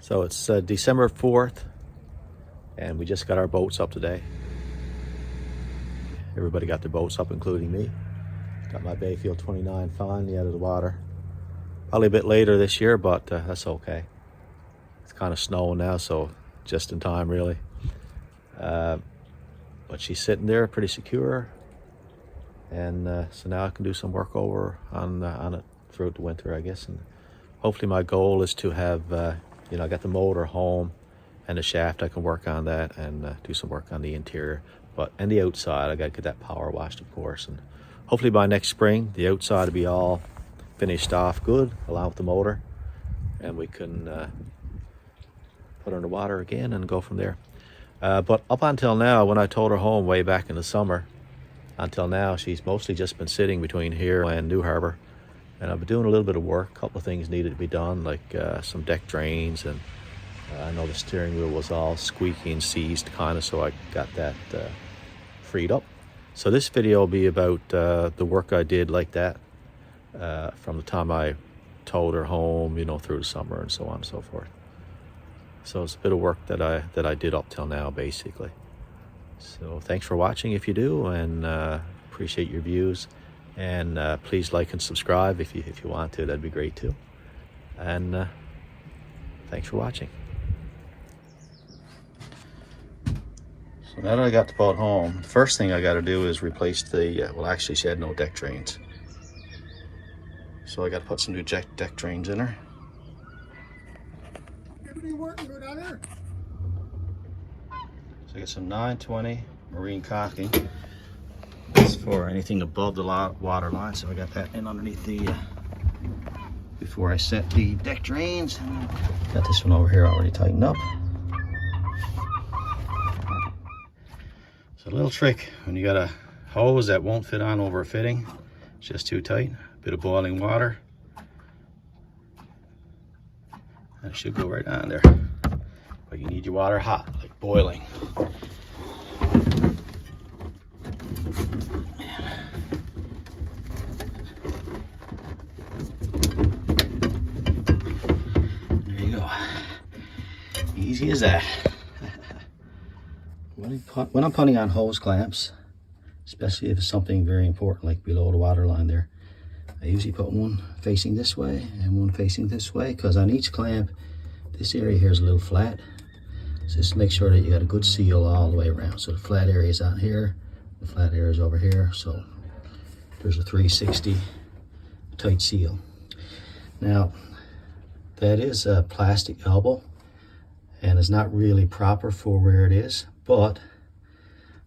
So it's December 4th, and we just got our boats up today. Everybody got their boats up, including me. Got my Bayfield 29 finally out of the water. Probably a bit later this year, but that's okay. It's kind of snowing now, so just in time, really. But she's sitting there pretty secure, and so now I can do some work over on it throughout the winter, I guess. And hopefully my goal is to have I got the motor home and the shaft. I can work on that and do some work on the interior. But on the outside, I got to get that power washed, of course. And hopefully by next spring, the outside will be all finished off good, along with the motor. And we can put her in the water again and go from there. But up until now, when I towed her home way back in the summer, until now, she's mostly just been sitting between here and New Harbor. And I've been doing a little bit of work. A couple of things needed to be done, like some deck drains, and I know the steering wheel was all squeaky and seized kind of, so I got that freed up. So this video will be about the work I did like that from the time I towed her home, through the summer and so on and so forth. So it's a bit of work that I did up till now, basically. So thanks for watching if you do, and appreciate your views. And please like and subscribe if you want to. That'd be great too. And thanks for watching. So now that I got the boat home, the first thing I got to do is replace the, well actually she had no deck drains. So I got to put some new deck drains in her. Everybody working good on her? So I got some 920 marine caulking. That's for anything above the water line. So I got that in underneath the, before I set the deck drains. Got this one over here already tightened up. So a little trick, when you got a hose that won't fit on over a fitting, it's just too tight, a bit of boiling water, and it should go right on there. But you need your water hot, like boiling. There you go. Easy as that. When I'm putting on hose clamps, especially if it's something very important like below the water line there, I usually put one facing this way and one facing this way, because on each clamp, this area here is a little flat. So just make sure that you got a good seal all the way around. So the flat area is out here, the flat area is over here. So there's a 360 tight seal. Now, that is a plastic elbow, and it's not really proper for where it is, but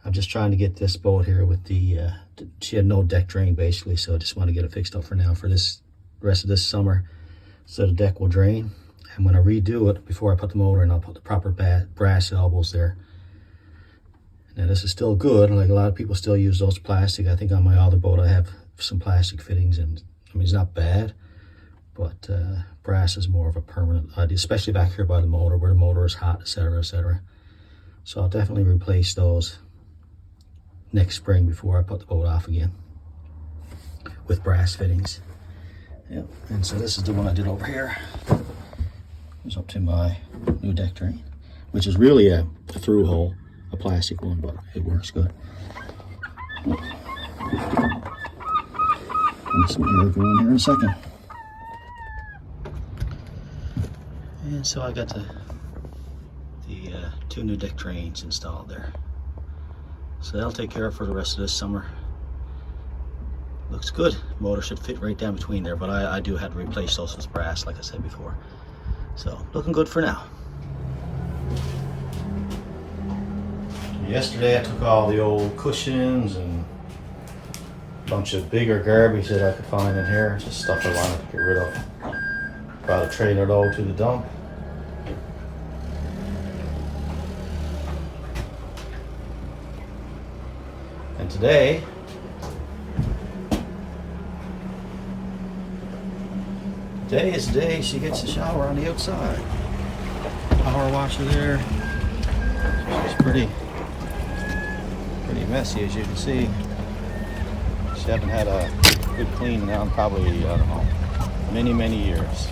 I'm just trying to get this boat here with the, she had no deck drain basically, so I just want to get it fixed up for now for this rest of this summer, so the deck will drain. And when I redo it, before I put the motor in, I'll put the proper brass elbows there. Now this is still good, like a lot of people still use those plastic. I think on my other boat I have some plastic fittings, and I mean it's not bad, but brass is more of a permanent idea, especially back here by the motor where the motor is hot, etc., etc. So I'll definitely replace those next spring before I put the boat off again with brass fittings. Yep. And so this is the one I did over here. Goes up to my new deck drain, which is really a through hole, a plastic one, but it works good. And some air go in here in a second. And so I got the two new deck drains installed there. So that'll take care of it for the rest of this summer. Looks good. Motor should fit right down between there, but I do have to replace those with brass, like I said before. So looking good for now. Yesterday I took all the old cushions and a bunch of bigger garbage that I could find in here, just stuff I wanted to get rid of. Brought a trailer load to the dump. And today is the day she gets a shower on the outside. Power washer there. She's pretty messy, as you can see. She hasn't had a good clean now in probably, I don't know, many years.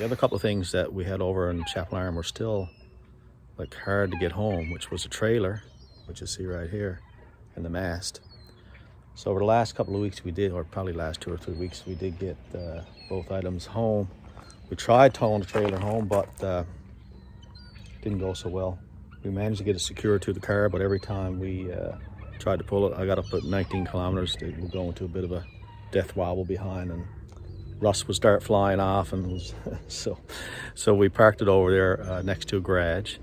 The other couple of things that we had over in Chapel Arm were still like hard to get home, which was a trailer, which you see right here, and the mast. So over the last couple of weeks we did, or probably last 2 or 3 weeks, we did get both items home. We tried towing the trailer home, but didn't go so well. We managed to get it secured to the car, but every time we tried to pull it, I got up at 19 kilometers. It would go into a bit of a death wobble behind, and rust would start flying off, and was so we parked it over there next to a garage.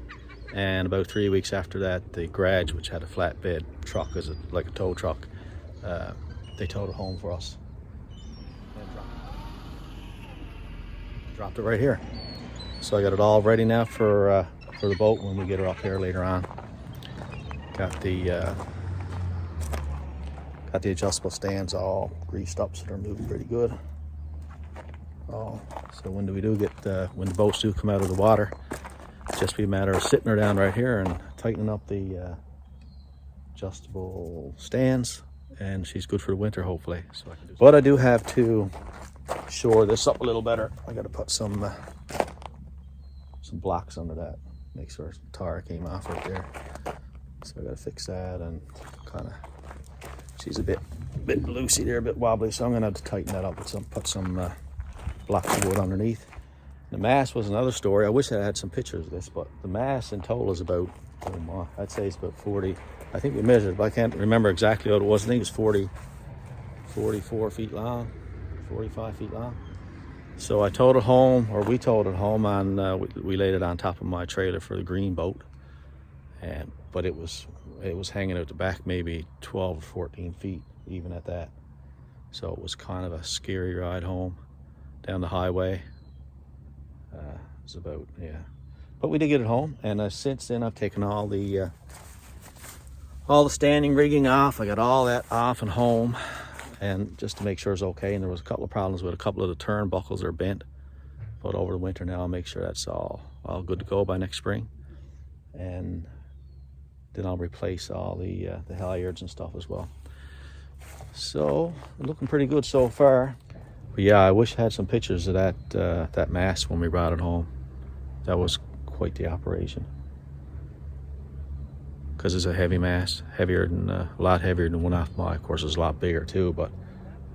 And about 3 weeks after that, the garage, which had a flatbed truck, like a tow truck, they towed it home for us. And dropped it right here. So I got it all ready now for the boat when we get her up here later on. Got the adjustable stands all greased up, so they're moving pretty good. So when we do get when the boats do come out of the water, it's just be a matter of sitting her down right here and tightening up the adjustable stands, and she's good for the winter, hopefully. So I can do. But I do have to shore this up a little better. I got to put some blocks under that. Make sure tar came off right there. So I got to fix that, and kind of, she's a bit loosey there, a bit wobbly. So I'm gonna have to tighten that up with put some blocks of wood underneath. The mast was another story. I wish I had some pictures of this, but the mast in total is about, I'd say it's about 40. I think we measured, but I can't remember exactly what it was. I think it was 44 feet long, 45 feet long. So I towed it home, or we towed it home, and we laid it on top of my trailer for the green boat. But it was hanging out the back maybe 12 or 14 feet, even at that. So it was kind of a scary ride home down the highway. It's about, yeah. But we did get it home, and since then I've taken all the standing rigging off. I got all that off and home, and just to make sure it's okay. And there was a couple of problems with a couple of the turnbuckles are bent, but over the winter now I'll make sure that's all good to go by next spring. And then I'll replace all the halyards and stuff as well. So looking pretty good so far. But yeah, I wish I had some pictures of that mast when we brought it home. That was quite the operation. Because it's a heavy mast, a lot heavier than one off my. Of course, it's a lot bigger too, but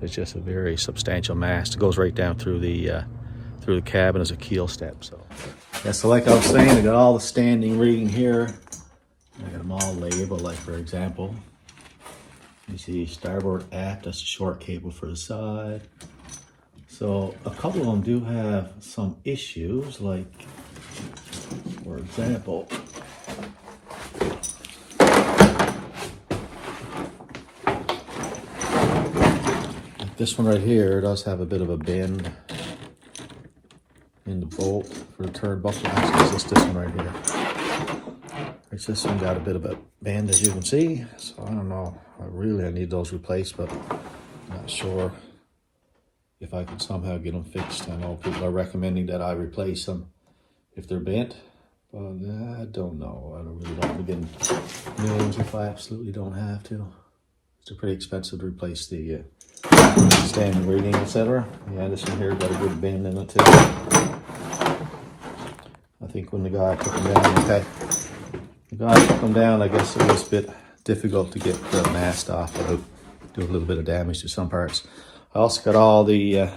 it's just a very substantial mast. It goes right down through the cabin as a keel step. So yeah, so like I was saying, I got all the standing rigging here. I got them all labeled. Like for example, you see starboard aft. That's a short cable for the side. So a couple of them do have some issues, like for example, this one right here does have a bit of a bend in the bolt for the turnbuckle. Actually, it's just this one right here. This one got a bit of a bend, as you can see. So I don't know. I need those replaced, but I'm not sure if I can somehow get them fixed. I know people are recommending that I replace them if they're bent, but I don't know. I really don't begin millions if I absolutely don't have to. It's pretty expensive to replace the standing rigging, etc. Yeah, this one here got a good bend in it too. I think when the guy took them down, I guess it was a bit difficult to get the mast off without doing a little bit of damage to some parts. I also got all the, you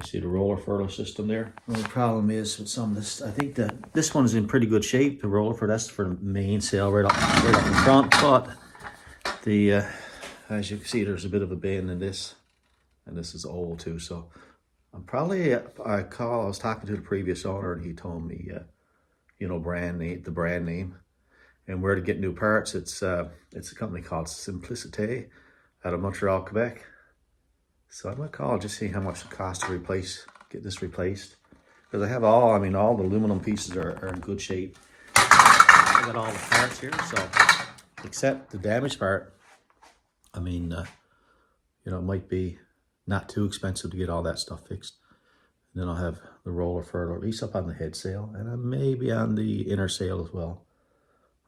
see the roller furlough system there. The only problem is with some of this, I think that this one's in pretty good shape. The roller that's for the mainsail right up in front, but as you can see, there's a bit of a bend in this, and this is old too. So I'm probably, I was talking to the previous owner, and he told me, the brand name, and where to get new parts. It's a company called Simplicité out of Montreal, Quebec. So I'm gonna call just see how much it costs to get this replaced. Because I have all the aluminum pieces are in good shape. I got all the parts here, so except the damaged part. It might be not too expensive to get all that stuff fixed. And then I'll have the roller furlough, at least up on the head sail, and maybe on the inner sail as well.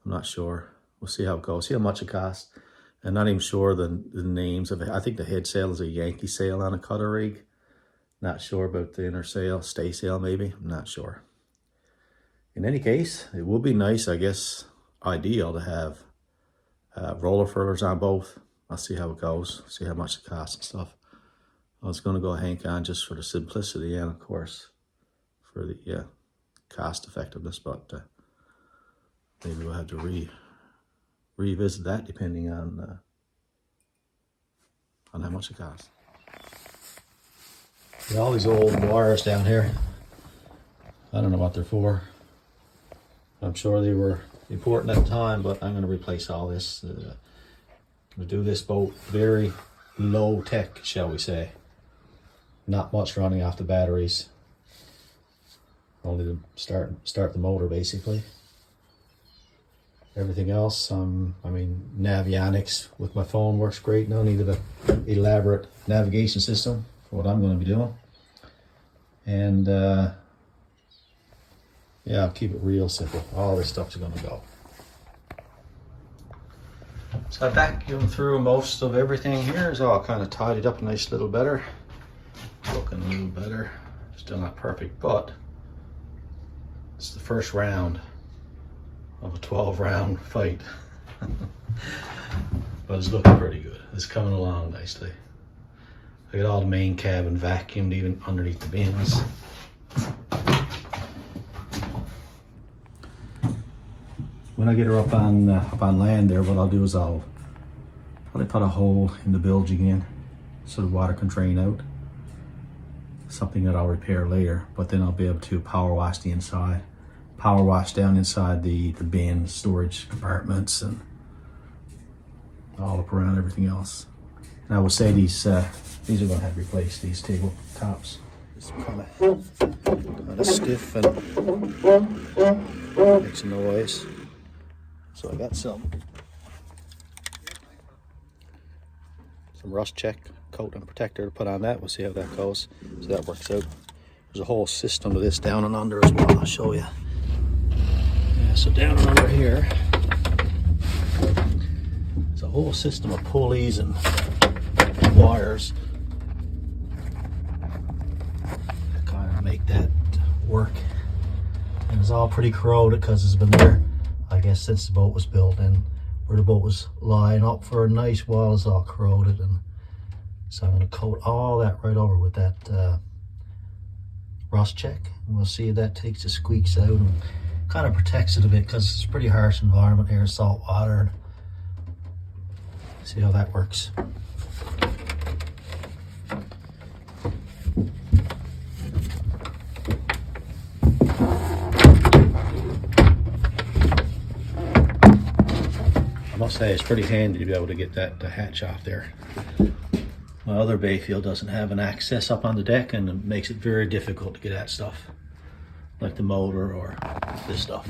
I'm not sure. We'll see how it goes. See how much it costs. I'm not even sure the names of it. I think the head sail is a Yankee sail on a cutter rig. Not sure about the inner sail, stay sail maybe, I'm not sure. In any case, it would be nice, I guess, ideal to have roller furlers on both. I'll see how it goes, see how much it costs and stuff. I was going to go Hank on just for the simplicity and, of course, for the cost effectiveness, but maybe we'll have to revisit that depending on how much it costs. Yeah, all these old wires down here, I don't know what they're for. I'm sure they were important at the time, but I'm going to replace all this. We do this boat very low tech, shall we say. Not much running off the batteries. Only to start the motor, basically. Everything else, I mean, Navionics with my phone works great. No need of an elaborate navigation system for what I'm going to be doing. And yeah, I'll keep it real simple. All this stuff's going to go. So I vacuumed through most of everything here. It's all kind of tidied up a nice little better. Looking a little better. Still not perfect, but it's the first round of a 12-round fight. But it's looking pretty good. It's coming along nicely. I got all the main cabin vacuumed, even underneath the bins. When I get her up on land there, what I'll do is I'll probably put a hole in the bilge again so the water can drain out. Something that I'll repair later, but then I'll be able to power wash the inside, power wash down inside the bin, storage compartments, and all up around everything else. And I will say these are going to have to replace these table tops. It's kind of stiff and makes a noise. So I got some rust check coat and protector to put on that. We'll see how that goes. So that works out. There's a whole system of this down and under as well. I'll show you. Yeah, so down and under here, there's a whole system of pulleys and wires that kind of make that work. And it's all pretty corroded because it's been there, I guess, since the boat was built, and where the boat was lying up for a nice while is all corroded. And so I'm going to coat all that right over with that rust check, and we'll see if that takes the squeaks out and kind of protects it a bit, because it's a pretty harsh environment here, salt water, and see how that works. I must say it's pretty handy to be able to get that hatch off there. My other Bayfield doesn't have an access up on the deck, and it makes it very difficult to get at stuff like the motor or this stuff.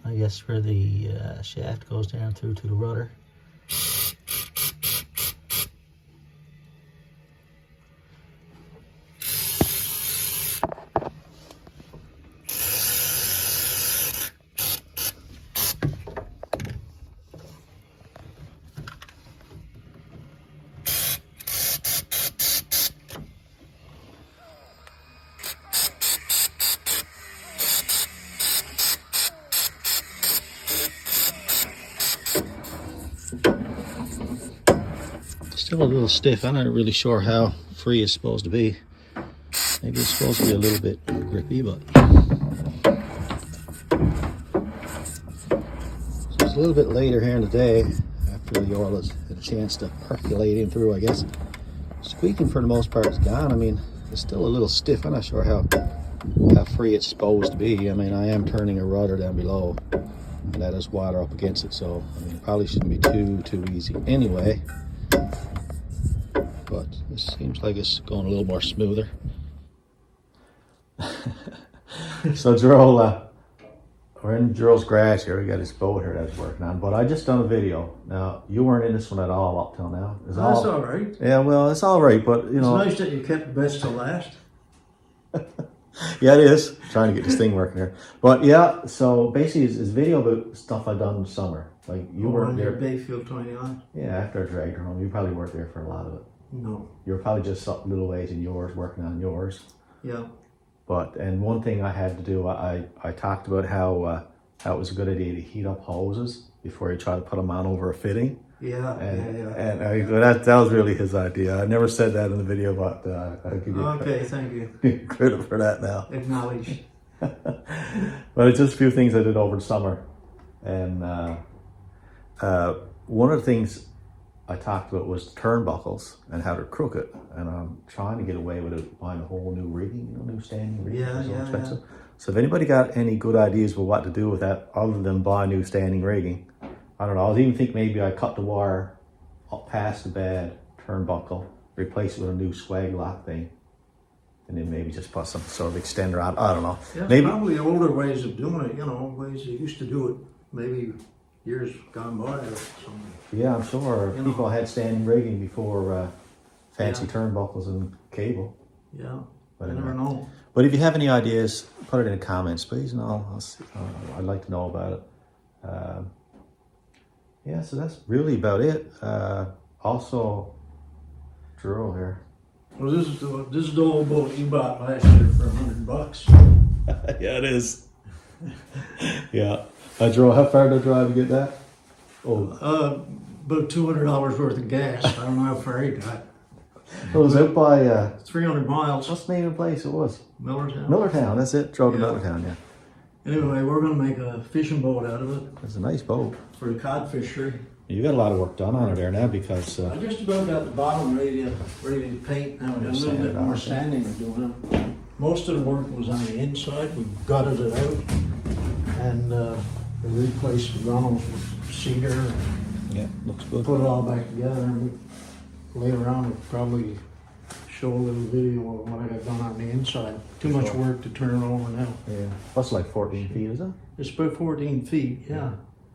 I guess where the shaft goes down through to the rudder. Still a little stiff. I'm not really sure how free it's supposed to be. Maybe it's supposed to be a little bit grippy, but so it's a little bit later here in the day, after the oil has had a chance to percolate in through, I guess. Squeaking for the most part is gone. I mean, it's still a little stiff. I'm not sure how free it's supposed to be. I mean, I am turning a rudder down below, and that is water up against it, so I mean, it probably shouldn't be too easy anyway. But this seems like it's going a little more smoother. So Gerald, we're in Gerald's garage here. We got his boat here that's working on. But I just done a video. Now, you weren't in this one at all up till now. That's all right. Yeah, well, it's all right, but you know. It's nice that you kept the best to last. Yeah, it is. Trying to get this thing working here. But yeah, so basically it's video about stuff I've done in the summer. Like you weren't there. Bayfield 29. Yeah, after I dragged her home. You probably weren't there for a lot of it. No. You were probably just a little ways in yours, working on yours. Yeah. But, and one thing I had to do, I talked about how it was a good idea to heat up hoses before you try to put them on over a fitting. Yeah, And that was really his idea. I never said that in the video, but I'll give you thank you. credit for that now. Acknowledge. But it's just a few things I did over the summer. And one of the things I talked about was turnbuckles and how they're crooked. And I'm trying to get away with it, buying a whole new rigging, new standing rigging. Yeah, it's so yeah, expensive. Yeah. So if anybody got any good ideas for what to do with that other than buy new standing rigging, I don't know. I was even thinking maybe I cut the wire up past the bed turnbuckle, replace it with a new swag lock thing, and then maybe just put some sort of extender on. I don't know. Yeah, maybe probably older ways of doing it, ways they used to do it maybe years gone by or something. Yeah, I'm sure people had standing rigging before fancy turnbuckles and cable. Yeah, But I never know. But if you have any ideas, put it in the comments, please, and I'll see, I'd like to know about it. Yeah, so that's really about it. Also, drill here. Well, this is the old boat you bought last year for $100. Yeah, it is. Yeah, I drove. How far did I drive to get that? Oh, about $200 worth of gas. I don't know how far he got. it was out by 300 miles. what's the name of the place? It was Millertown. Millertown. That's it. Drove to Yeah. Millertown. Yeah. Anyway, we're gonna make a fishing boat out of it It's a nice boat. for the cod fishery. You got a lot of work done on it there now because I just about got the bottom ready to paint now. I got a little bit more sanding to do on it. Most of the work was on the inside. We gutted it out and we replaced the gunnels with cedar. yeah, looks good. Put it all back together, and later on we'll probably show a little video of what I got done on the inside. Too much work to turn it over now. Yeah, that's like 14 feet, is it? It's about 14 feet, yeah.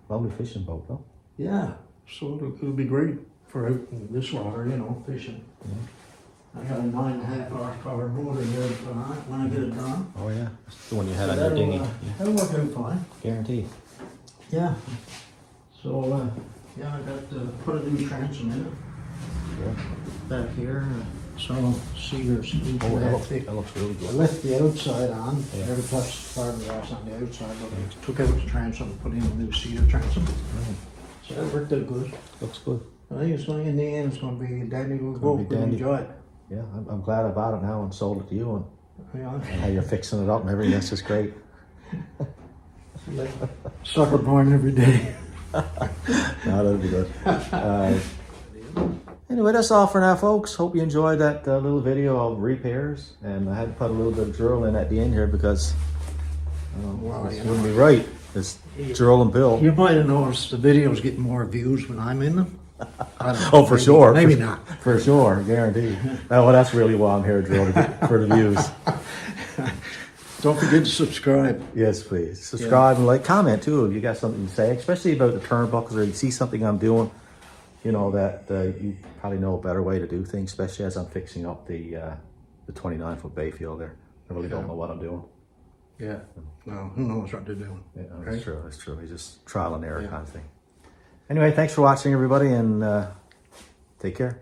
Lovely fishing boat, though. Yeah, so it'll be great for out in this water, fishing. I got a 9.5 horsepower motor here to put on it when I get it done. Oh yeah, that's the one you had on your dinghy. That'll work out fine. Guaranteed. Yeah. So, I got to put a new transom in it. Yeah. Back here, some cedar speed. Oh, that looks really I good. left the outside on, Yeah. never touched the fiberglass on the outside, but I took out the transom and put in a new cedar transom. So that worked out good. Looks good. I think it's going, in the end, it's going to be a dandy little boat. be We'll dandy. enjoy it. Yeah, I'm glad I bought it now and sold it to you, and Yeah. how you're fixing it up and everything. That's just great. Sucker born every day. No, that'll be good. Anyway, that's all for now, folks. Hope you enjoyed that little video of repairs. And I had to put a little bit of drill in at the end here because this wouldn't be right. It's Drill and Bill. You might have noticed the videos get more views when I'm in them. I don't know, Oh, for sure. Maybe not. For sure, guaranteed. Well, that's really why I'm here, Drill, for the views. Don't forget to subscribe. Yes, please. Subscribe and like, comment too if you got something to say, especially about the turnbuckles or you see something I'm doing, that you probably know a better way to do things, especially as I'm fixing up the 29-foot Bayfield there. I really don't know what I'm doing. Yeah. No, who knows what they're doing. Yeah, that's true. That's true. It's just trial and error kind of thing. Anyway, thanks for watching, everybody, and take care.